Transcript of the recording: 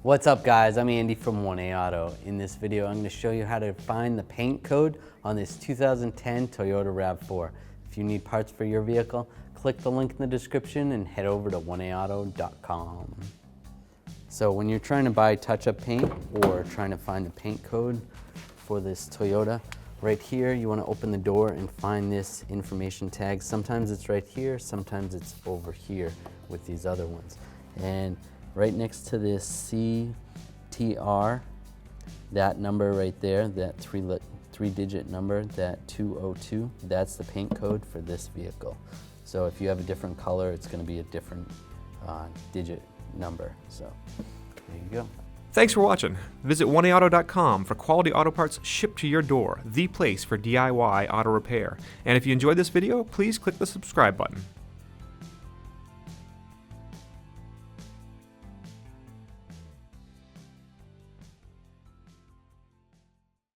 What's up guys, I'm Andy from 1A Auto. In this video I'm going to show you how to find the paint code on this 2010 Toyota Rav4. If you need parts for your vehicle, click the link in the description and head over to 1aauto.com. So when you're trying to buy touch-up paint or trying to find the paint code for this Toyota, right here you want to open the door and find this information tag. Sometimes it's right here, sometimes it's over here with these other ones. And right next to this CTR, that number right there, that three-digit number, that 202, that's the paint code for this vehicle. So if you have a different color, it's going to be a different digit number. So there you go. Thanks for watching. Visit 1aauto.com for quality auto parts shipped to your door, the place for DIY auto repair. And if you enjoyed this video, please click the subscribe button.